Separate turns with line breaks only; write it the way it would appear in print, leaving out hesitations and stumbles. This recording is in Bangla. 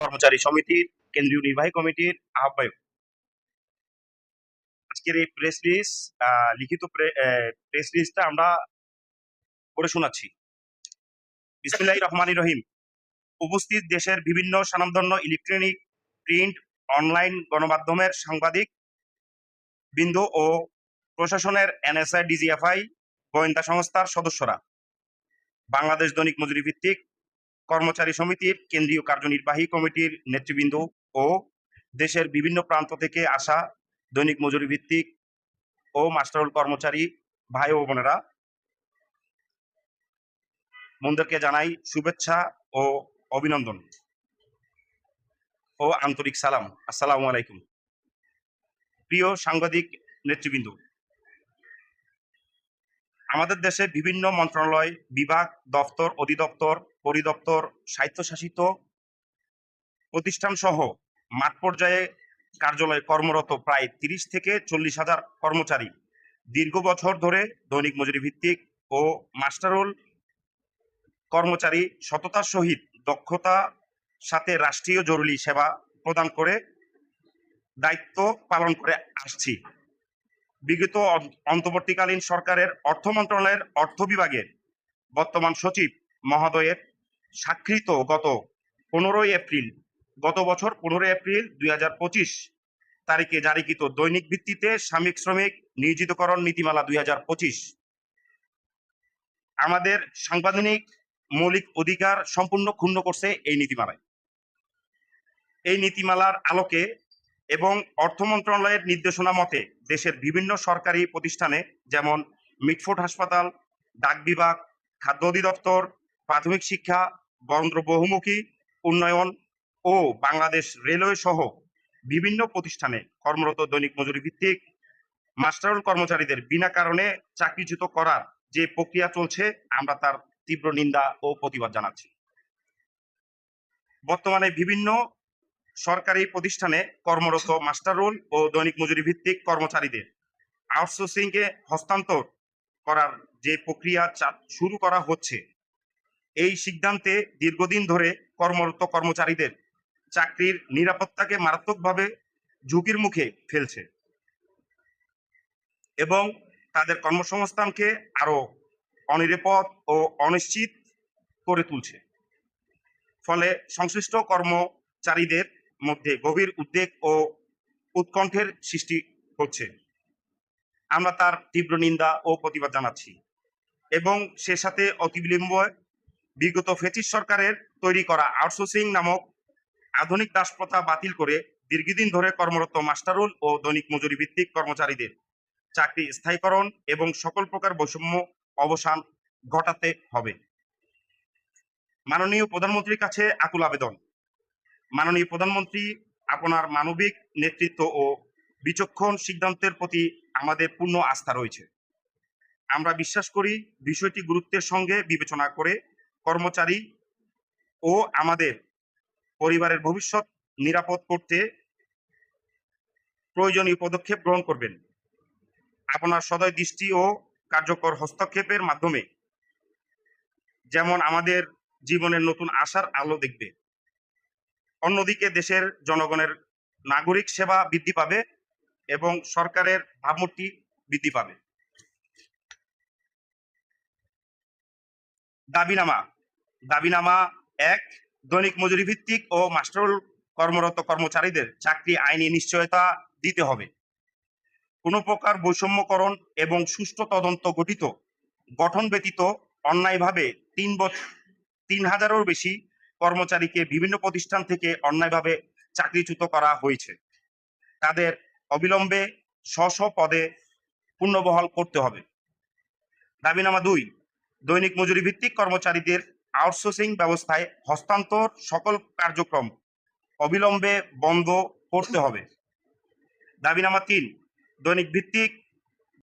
কর্মচারী সমিতির কেন্দ্রীয় নির্বাহী কমিটির আহ্বায়ক। আজকের এই প্রেস রিলিজ লিখিত প্রেস রিলিজটা আমরা পড়ে শোনাচ্ছি। বিসমিল্লাহির রহমানির রহিম। উপস্থিত দেশের বিভিন্ন স্বনামধন্য ইলেকট্রনিক, প্রিন্ট, অনলাইন গণমাধ্যমের সাংবাদিক বৃন্দ ও প্রশাসনের এনএসআই, ডিজিএফআই, গোয়েন্দা সংস্থার সদস্যরা, বাংলাদেশ দৈনিক মজুরি ভিত্তিক কর্মচারী সমিতির কেন্দ্রীয় কার্যনির্বাহী কমিটির নেতৃবৃন্দ ও দেশের বিভিন্ন প্রান্ত থেকে আসা দৈনিক মজুরি ভিত্তিক ও মাস্টারুল কর্মচারী ভাই ও বোনেরা, মনদেরকে জানাই শুভেচ্ছা ও অভিনন্দন ও আন্তরিক সালাম। আসসালামু আলাইকুম। প্রিয় সাংবাদিক নেতৃবৃন্দ, আমাদের দেশে বিভিন্ন মন্ত্রণালয়, বিভাগ, দপ্তর, অধিদপ্তর, পরিদপ্তর, স্বায়ত্তশাসিত প্রতিষ্ঠান সহ মাঠ পর্যায়ে কার্যালয়ে কর্মরত প্রায় 30 থেকে 40,000 কর্মচারী দীর্ঘ বছর ধরে দৈনিক মজুরি ভিত্তিক ও মাস্টারুল কর্মচারী সততার সহিত দক্ষতা সাথে রাষ্ট্রীয় জরুরি সেবা প্রদান করে দায়িত্ব পালন করে আসছি। বিগত অন্তর্বর্তীকালীন সরকারের অর্থ মন্ত্রণালয়ের অর্থ বিভাগের বর্তমান সচিব মহোদয়ের স্বাক্ষরিত গত বছর 15 এপ্রিল 2025 তারিখে জারিকৃত দৈনিক ভিত্তিতে সাময়িক শ্রমিক নিয়োজিতকরণ নীতিমালা 2025 আমাদের সাংবিধানিক মৌলিক অধিকার সম্পূর্ণ ক্ষুণ্ণ করছে। এই নীতিমালার আলোকে এবং অর্থ মন্ত্রণালয়ের নির্দেশনা মতে দেশের বিভিন্ন সরকারি প্রতিষ্ঠানে যেমন মিটফোর্ড হাসপাতাল, ডাক বিভাগ, খাদ্য অধিদপ্তর, প্রাথমিক শিক্ষা, বন্দর বহুমুখী উন্নয়ন ও বাংলাদেশ রেলওয়ে সহ বিভিন্ন প্রতিষ্ঠানে কর্মরত দৈনিক মজুরি ভিত্তিক মাস্টারুল কর্মচারীদের বিনা কারণে চাকরিচ্যুত করার যে প্রক্রিয়া চলছে, আমরা তার তীব্র নিন্দা ও প্রতিবাদ জানাচ্ছি। বর্তমানে বিভিন্ন সরকারি প্রতিষ্ঠানে কর্মরত মাস্টাররোল ও দৈনিক মজুরি ভিত্তিক কর্মচারীদের আউটসোর্সিং এ হস্তান্তর করার যে প্রক্রিয়া শুরু করা হচ্ছে, এই সিদ্ধান্তে দীর্ঘদিন ধরে কর্মরত কর্মচারীদের চাকরির নিরাপত্তাকে মারাত্মকভাবে ঝুঁকির মুখে ফেলছে এবং তাদের কর্মসংস্থানকে আরো অনিরাপদ ও অনিশ্চিত করে তুলছে। ফলে সংশ্লিষ্ট কর্মচারীদের মধ্যে গভীর উদ্বেগ ও উৎকণ্ঠের সৃষ্টি হচ্ছে। আমরা তার তীব্র নিন্দা ও প্রতিবাদ জানাচ্ছি এবং সে সাথে অতিবিলম্বে বিগত ফ্যাসিস্ট সরকারের তৈরি করা আউটসোর্সিং নামক আধুনিক দাসপ্রথা বাতিল করে দীর্ঘদিন ধরে কর্মরত মাস্টারুল ও দৈনিক মজুরি ভিত্তিক কর্মচারীদের চাকরি স্থায়ীকরণ এবং সকল প্রকার বৈষম্য অবসান ঘটাতে হবে। মাননীয় প্রধানমন্ত্রীর কাছে আকুল আবেদন। মাননীয় প্রধানমন্ত্রী, আপনার মানবিক নেতৃত্ব ও বিচক্ষণ সিদ্ধান্তের প্রতি আমাদের পূর্ণ আস্থা রয়েছে। আমরা বিশ্বাস করি বিষয়টি গুরুত্বের সঙ্গে বিবেচনা করে কর্মচারী ও আমাদের পরিবারের ভবিষ্যৎ নিরাপদ করতে প্রয়োজনীয় পদক্ষেপ গ্রহণ করবেন। আপনার সদয় দৃষ্টি ও কার্যকর হস্তক্ষেপের মাধ্যমে যেমন আমাদের জীবনের নতুন আশার আলো দেখবে, অন্যদিকে দেশের জনগণের নাগরিক সেবা বৃদ্ধি পাবে এবং সরকারের ভাবমূর্তি বৃদ্ধি পাবে। দাবিনামা 1, দৈনিক মজুরি ভিত্তিক ও মাস্টারুল কর্মরত কর্মচারীদের চাকরি আইনি নিশ্চয়তা দিতে হবে। কোনো প্রকার বৈষম্যকরণ এবং সুষ্ঠু তদন্ত গঠন ব্যতীত অন্যায়ভাবে 3,000-এরও বেশি কর্মচারীকে বিভিন্ন প্রতিষ্ঠান থেকে অন্যায়ভাবে চাকরিচ্যুত করা হয়েছে। তাদের অবিলম্বে স্ব পদে পুনর্বহাল করতে হবে। দাবিনামা 2, দৈনিক মজুরি ভিত্তিক কর্মচারীদের আউটসোর্সিং ব্যবস্থায় হস্তান্তর সকল কার্যক্রম অবিলম্বে বন্ধ করতে হবে। দাবিনামা 3, দৈনিক ভিত্তিক